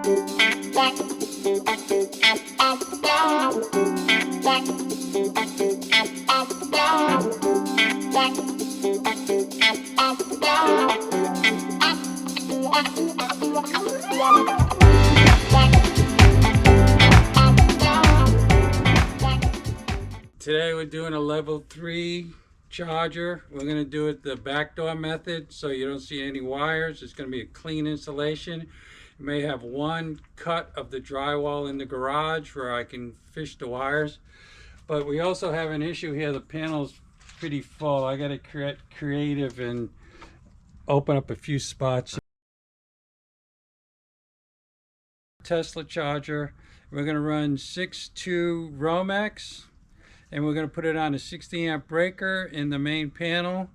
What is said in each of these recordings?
Today we're doing a level 3 charger. We're going to do it the backdoor method so you don't see any wires. It's going to be a clean installation. You may have one cut of the drywall in the garage where I can fish the wires. But we also have an issue here. The panel's pretty full. I got to get creative and open up a few spots. Tesla charger. We're going to run 6.2 Romex. And we're going to put it on a 60 amp breaker in the main panel.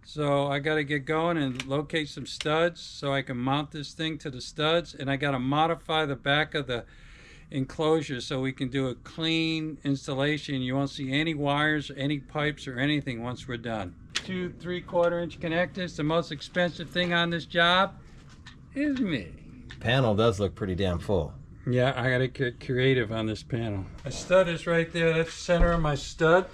So I got to get going and locate some studs so I can mount this thing to the studs. And I got to modify the back of the enclosure so we can do a clean installation. You won't see any wires, any pipes or anything once we're done. 2 3/4 inch connectors. The most expensive thing on this job is me. Panel does look pretty damn full. Yeah, I gotta get creative on this panel. My stud is right there. That's the center of my stud.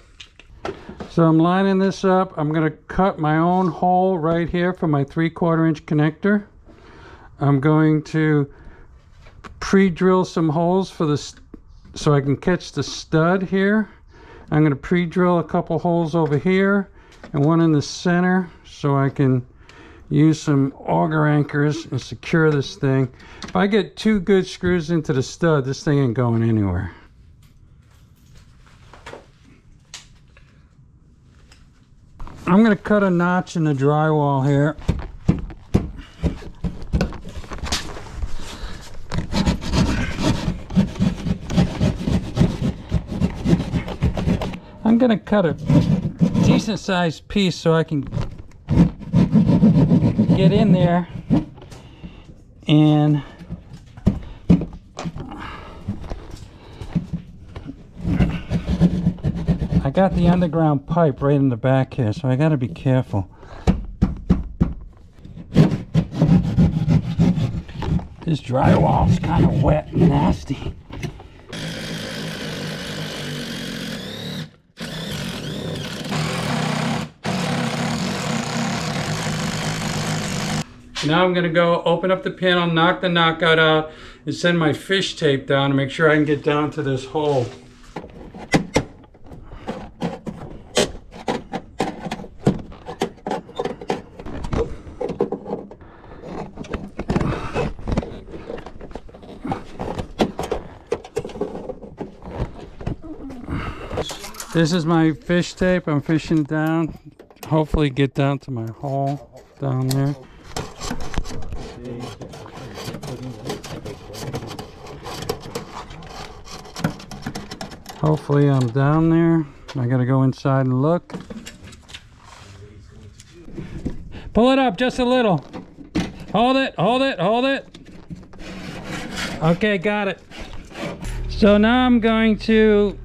So I'm lining this up. I'm gonna cut my own hole right here for my 3/4 inch connector. I'm going to pre-drill some holes for this so I can catch the stud here. I'm gonna pre-drill a couple holes over here and one in the center so I can use some auger anchors and secure this thing. If I get 2 good screws into the stud, this thing ain't going anywhere. I'm gonna cut a notch in the drywall here. I'm gonna cut a decent sized piece so I can get in there and I got the underground pipe right in the back here, so I got to be careful. This drywall is kind of wet and nasty. Now I'm going to go open up the panel, knock the knockout out, and send my fish tape down to make sure I can get down to this hole. This is my fish tape. I'm fishing down. Hopefully get down to my hole down there. Hopefully I'm down there. I gotta go inside and look. Pull it up just a little. Hold it, hold it, hold it. Okay, got it. So now I'm going to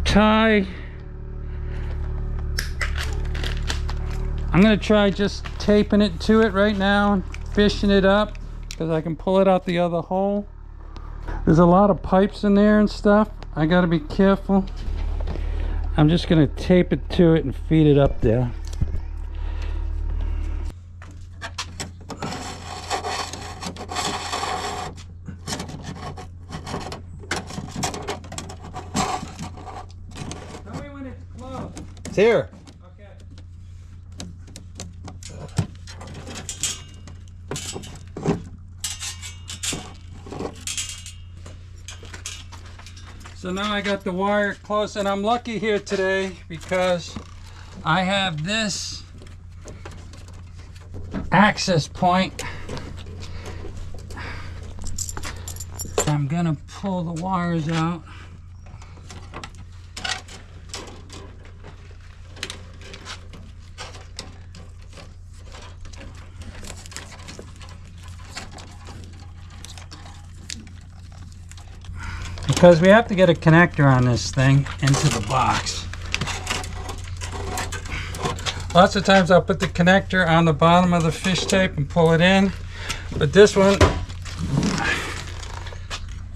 tie. I'm gonna try just taping it to it right now and fishing it up because I can pull it out the other hole. There's a lot of pipes in there and stuff. I gotta be careful. I'm just gonna tape it to it and feed it up there. Tell me when it's closed. It's here. So now I got the wire close, and I'm lucky here today because I have this access point. I'm gonna pull the wires out. Because we have to get a connector on this thing into the box. Lots of times I'll put the connector on the bottom of the fish tape and pull it in. But this one,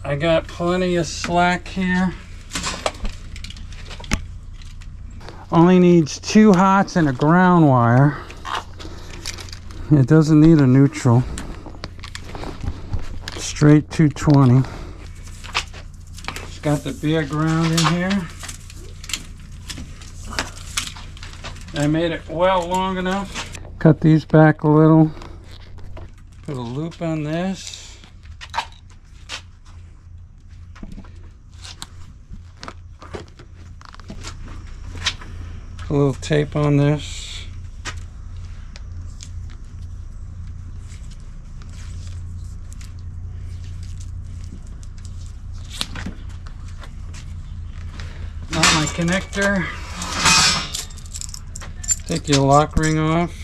I got plenty of slack here. Only needs 2 hots and a ground wire. It doesn't need a neutral. Straight 220. It's got the bare ground in here. I made it well long enough. Cut these back a little. Put a loop on this. Put a little tape on this. Now my connector. Take your lock ring off.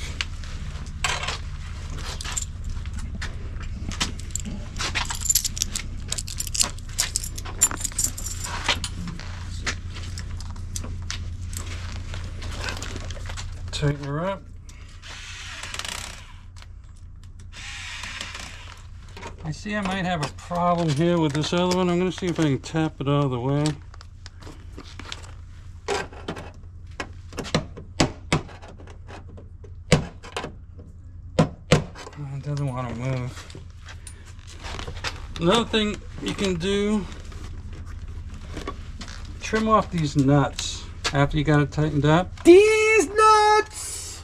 Tighten her up. I see I might have a problem here with this other one. I'm going to see if I can tap it out of the way. It doesn't want to move. Another thing you can do, trim off these nuts after you got it tightened up. These nuts!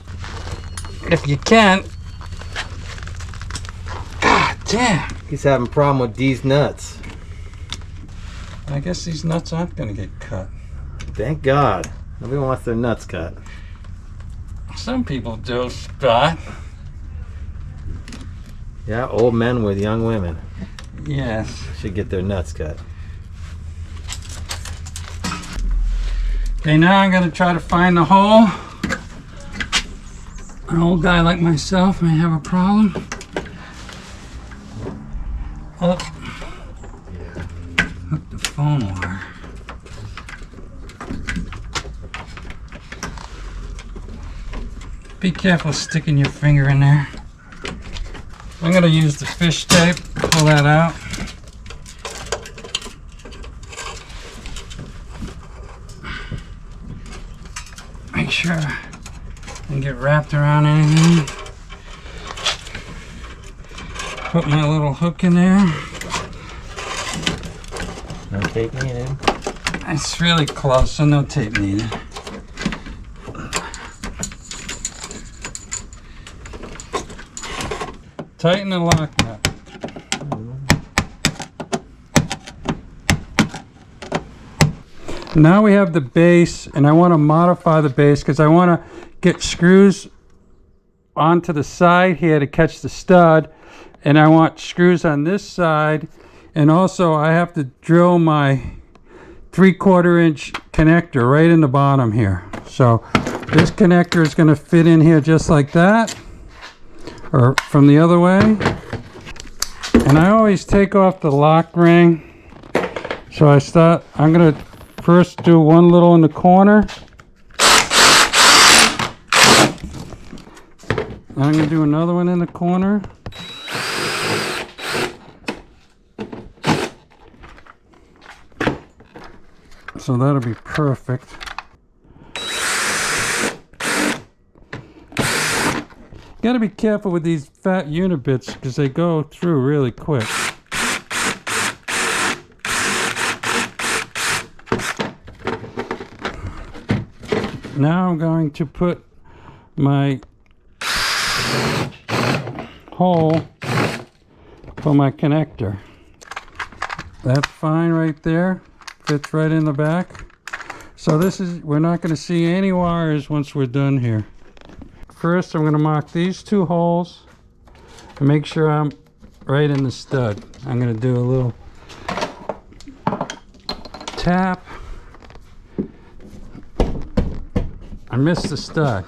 If you can. God damn. He's having a problem with these nuts. I guess these nuts aren't going to get cut. Thank God. Nobody wants their nuts cut. Some people do, Scott. Yeah, old men with young women Yes. should get their nuts cut. Okay, now I'm going to try to find the hole. An old guy like myself may have a problem. Oh. Hook the phone wire. Be careful sticking your finger in there. I'm going to use the fish tape, pull that out. Make sure I can get wrapped around anything. Put my little hook in there. No tape needed. It's really close, so no tape needed. Tighten the lock nut. Now we have the base, and I want to modify the base because I want to get screws onto the side here to catch the stud, and I want screws on this side, and also I have to drill my 3/4 inch connector right in the bottom here. So this connector is going to fit in here just like that, or from the other way. And I always take off the lock ring. So I'm going to first do one little in the corner. And I'm going to do another one in the corner. So that'll be perfect. Got to be careful with these fat unit bits because they go through really quick. Now I'm going to put my hole for my connector. That's fine right there. Fits right in the back. So we're not going to see any wires once we're done here. First, I'm going to mark these 2 holes and make sure I'm right in the stud. I'm going to do a little tap. I missed the stud.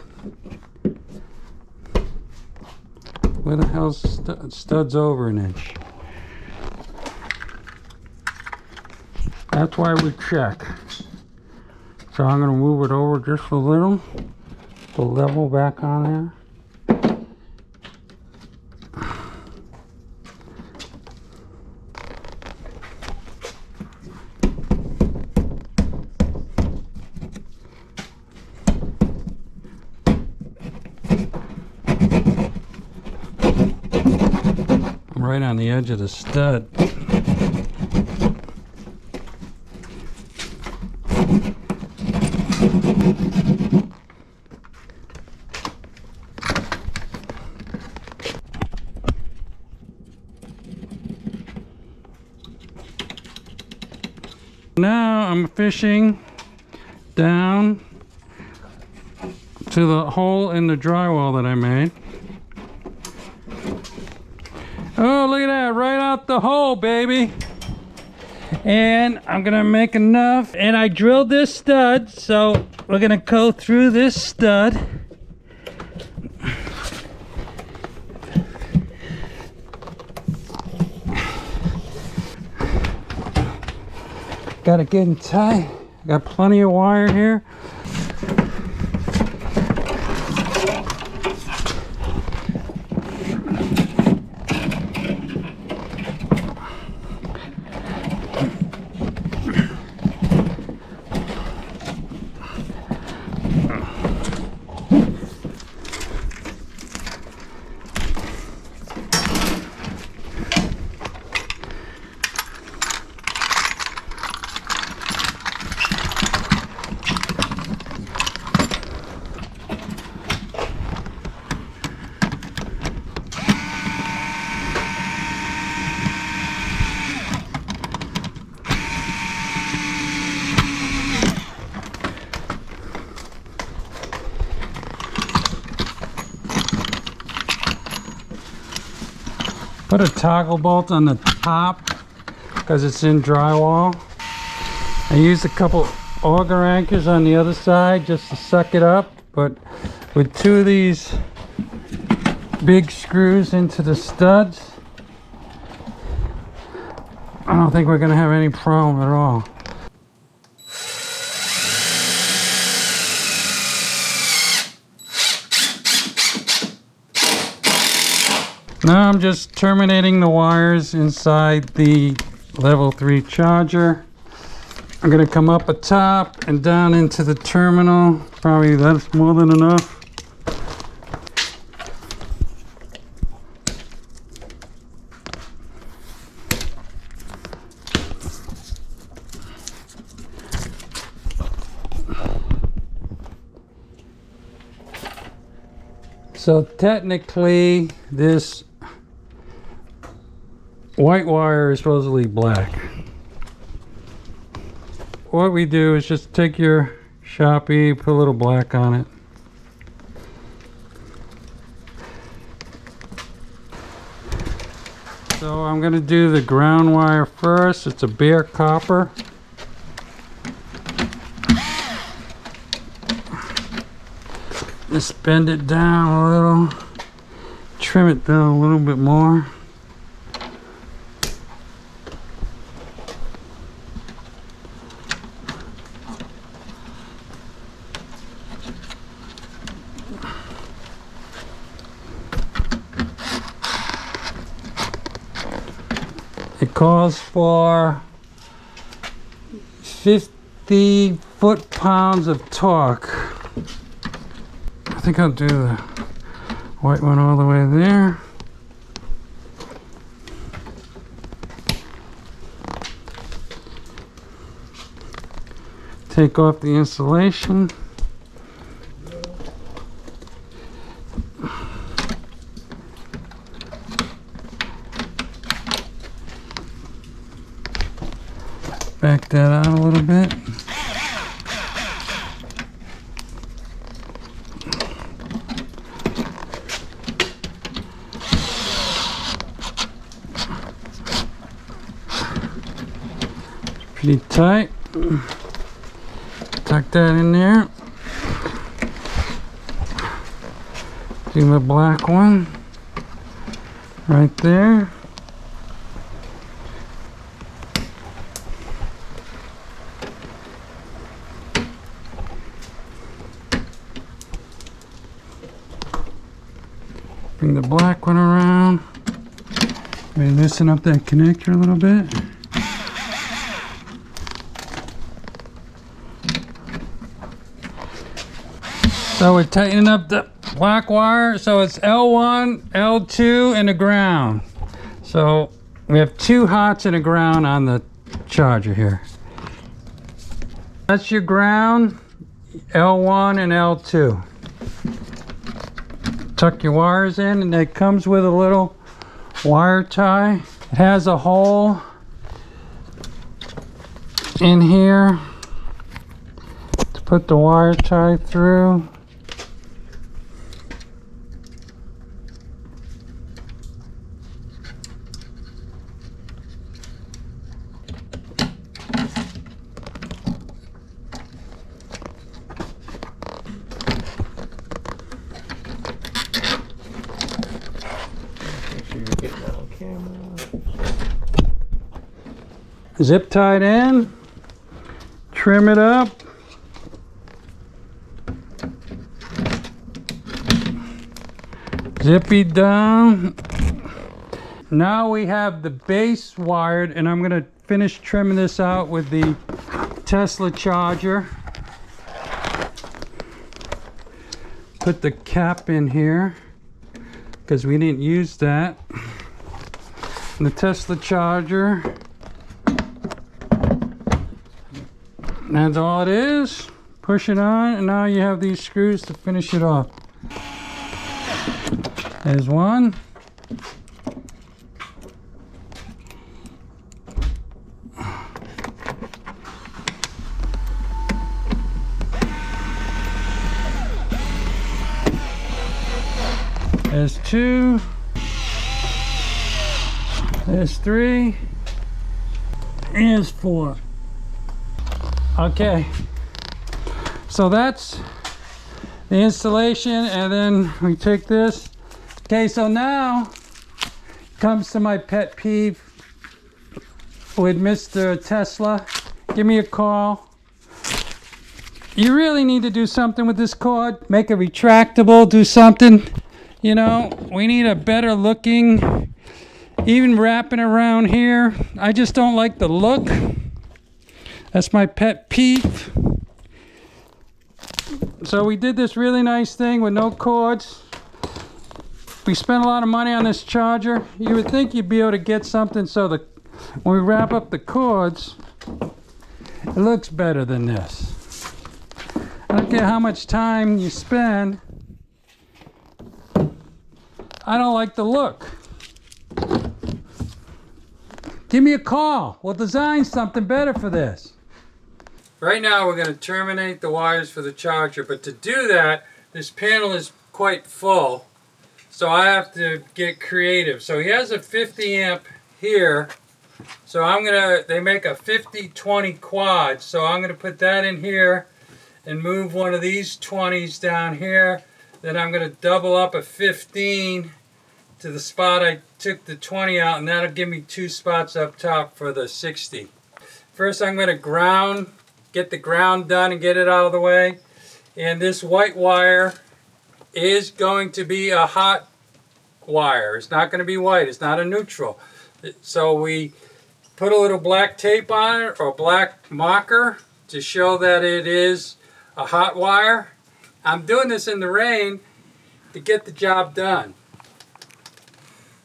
Where the hell's stud's over an inch? That's why we check. So I'm going to move it over just a little. The level back on there. right on the edge of the stud. Now I'm fishing down to the hole in the drywall that I made. Oh, look at that, right out the hole, baby. And I'm gonna make enough, and I drilled this stud, so we're gonna go through this stud. Got it getting tight. Got plenty of wire here. Put a toggle bolt on the top because it's in drywall. I used a couple auger anchors on the other side just to suck it up, but with two of these big screws into the studs, I don't think we're gonna have any problem at all. Now I'm just terminating the wires inside the level 3 charger. I'm gonna come up atop and down into the terminal. Probably that's more than enough. So technically this white wire is supposedly black. What we do is just take your Sharpie, put a little black on it. So I'm going to do the ground wire first. It's a bare copper. Just bend it down a little, trim it down a little bit more. It calls for 50 foot-pounds of torque. I think I'll do the white one all the way there. Take off the insulation. Back that out a little bit. Pretty tight. Tuck that in there. Do my black one right there. Bring the black one around. Maybe loosen up that connector a little bit. So we're tightening up the black wire, so it's L1, L2, and the ground. So we have 2 hots and a ground on the charger here. That's your ground, L1 and L2. Tuck your wires in, and it comes with a little wire tie. It has a hole in here to put the wire tie through. Zip tied in, trim it up. Zippy down. Now we have the base wired, and I'm gonna finish trimming this out with the Tesla charger. Put the cap in here because we didn't use that. And the Tesla charger. That's all it is. Push it on, and now you have these screws to finish it off. There's one. There's 2. There's 3. There's 4. Okay, so that's the installation, and then we take this. Okay, so now comes to my pet peeve with Mr. Tesla. Give me a call. You really need to do something with this cord. Make it retractable, do something. You know, we need a better looking, even wrapping around here. I just don't like the look. That's my pet peeve. So we did this really nice thing with no cords. We spent a lot of money on this charger. You would think you'd be able to get something so that when we wrap up the cords, it looks better than this. I don't care how much time you spend. I don't like the look. Give me a call. We'll design something better for this. Right now we're going to terminate the wires for the charger, but to do that, this panel is quite full, so I have to get creative. So he has a 50 amp here, so they make a 50-20 quad, so I'm going to put that in here and move one of these 20s down here. Then I'm going to double up a 15 to the spot I took the 20 out, and that'll give me 2 spots up top for the 60. First I'm going to get the ground done and get it out of the way. And this white wire is going to be a hot wire. It's not going to be white. It's not a neutral. So we put a little black tape on it, or black marker, to show that it is a hot wire. I'm doing this in the rain to get the job done.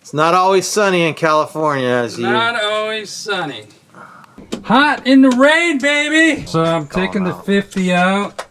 It's not always sunny in California, as Not always sunny. Hot in the rain, baby! So I'm taking the 50 out.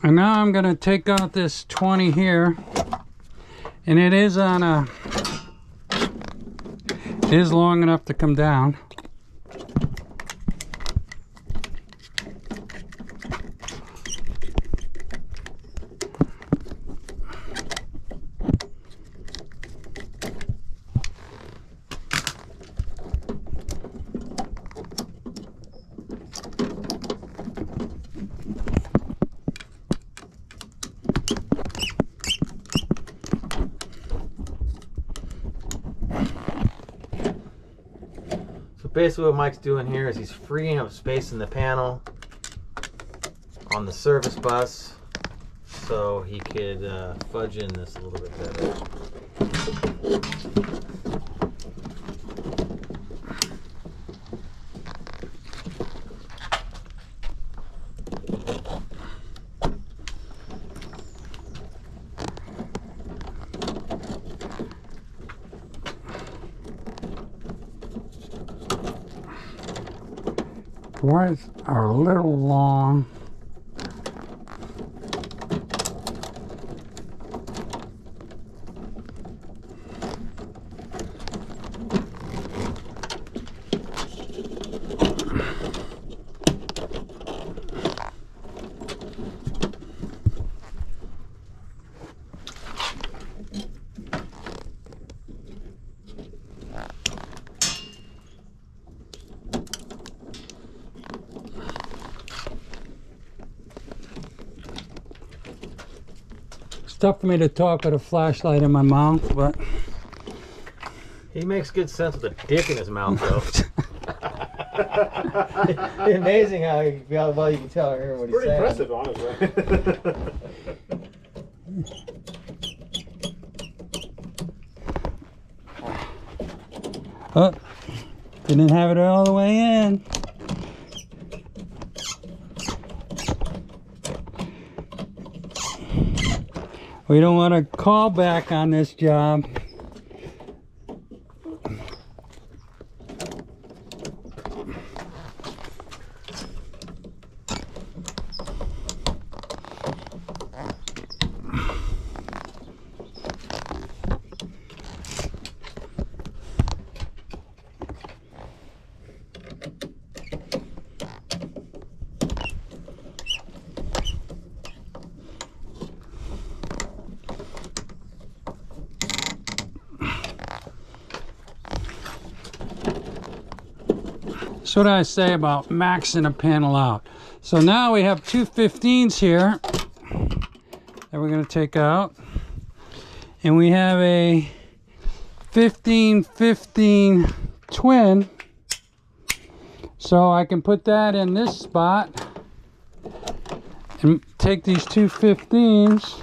And now I'm going to take out this 20 here, and it is long enough to come down. basically what Mike's doing here is he's freeing up space in the panel on the service bus so he could fudge in this a little bit better. Wires are a little long. It's tough for me to talk with a flashlight in my mouth, but He makes good sense with a dick in his mouth, though. Amazing how well you can tell or hear what he's saying. Pretty impressive, honestly. oh, didn't have it all the way in. We don't want to call back on this job. So what did I say about maxing a panel out? So now we have two 15s here that we're going to take out. And we have a 15-15 twin. So I can put that in this spot and take these two 15s.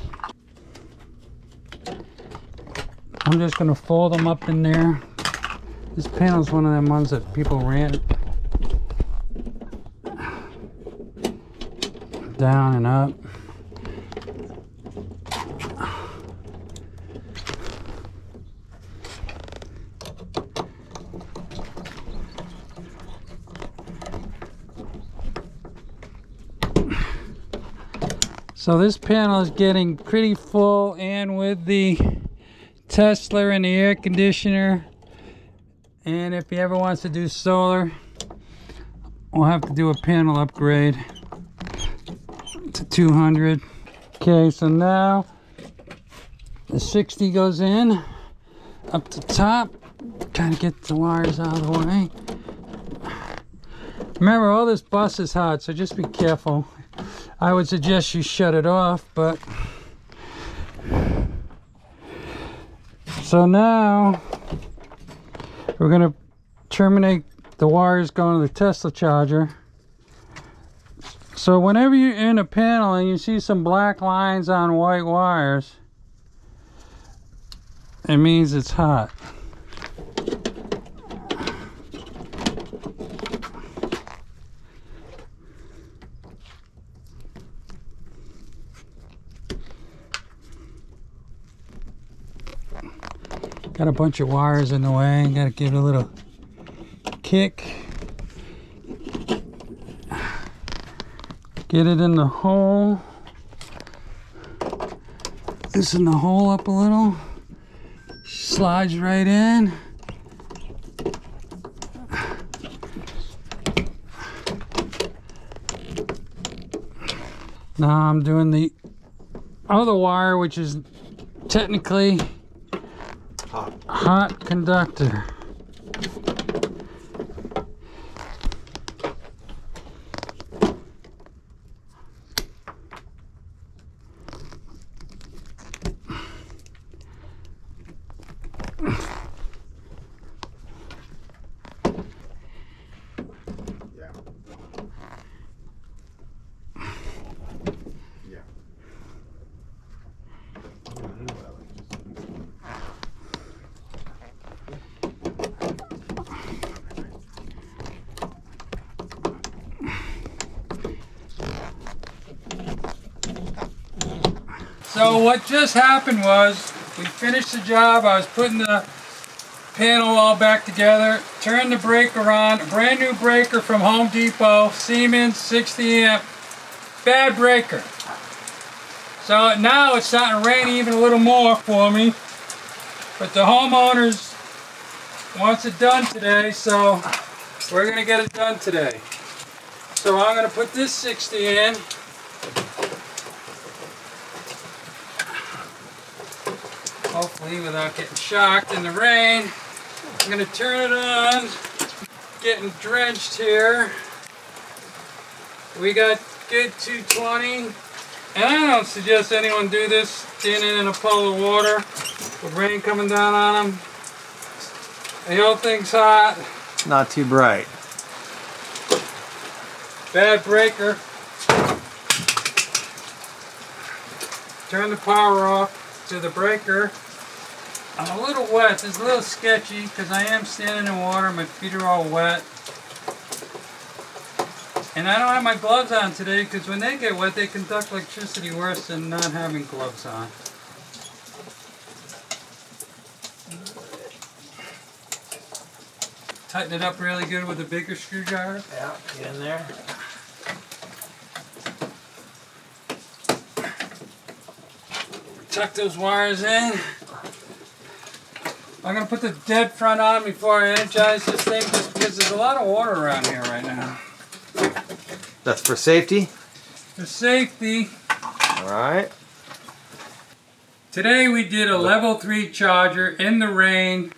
I'm just going to fold them up in there. This panel is one of them ones that people ran down and up. So this panel is getting pretty full, and with the Tesla and the air conditioner, and if he ever wants to do solar, we'll have to do a panel upgrade to 200. Okay, so now the 60 goes in up the top. Trying to get the wires out of the way. Remember, all this bus is hot, so just be careful. I would suggest you shut it off, but so now we're going to terminate the wires going to the Tesla charger. So whenever you're in a panel and you see some black lines on white wires, it means it's hot. Got a bunch of wires in the way, got to give it a little kick. Get it in the hole. Loosen the hole up a little. Slides right in. Now I'm doing the other wire, which is technically hot conductor. So what just happened was, we finished the job, I was putting the panel all back together, turned the breaker on, a brand new breaker from Home Depot, Siemens 60 amp, bad breaker. So now it's starting to rain even a little more for me, but the homeowners wants it done today, so we're gonna get it done today. So I'm gonna put this 60 in. Hopefully without getting shocked in the rain. I'm gonna turn it on. Getting drenched here. We got good 220. And I don't suggest anyone do this standing in a puddle of water with rain coming down on them. The whole thing's hot. Not too bright. Bad breaker. Turn the power off to the breaker. I'm a little wet. It's a little sketchy because I am standing in water. My feet are all wet. And I don't have my gloves on today because when they get wet, they conduct electricity worse than not having gloves on. Tighten it up really good with a bigger screwdriver. Yeah, get in there. Tuck those wires in. I'm going to put the dead front on before I energize this thing just because there's a lot of water around here right now. That's for safety? For safety. Alright. Today we did a level 3 charger in the rain.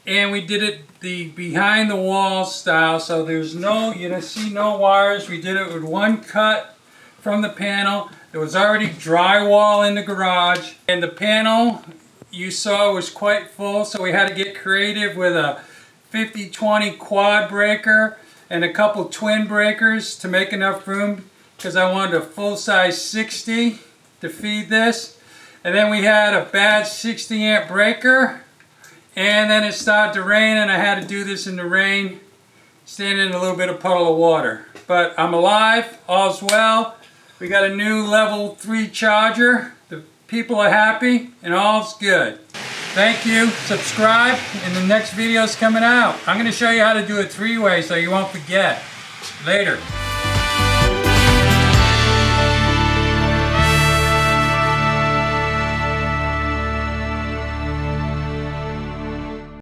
And we did it the behind the wall style, so there's no, you see no wires. We did it with one cut from the panel. There was already drywall in the garage, and the panel you saw was quite full, so we had to get creative with a 50-20 quad breaker and a couple twin breakers to make enough room because I wanted a full-size 60 to feed this. And then we had a bad 60 amp breaker. And then it started to rain and I had to do this in the rain, standing in a little bit of puddle of water. But I'm alive, all's well. We got a new level 3 charger. The people are happy and all's good. Thank you, subscribe, and the next video's coming out. I'm gonna show you how to do it 3-way so you won't forget. Later.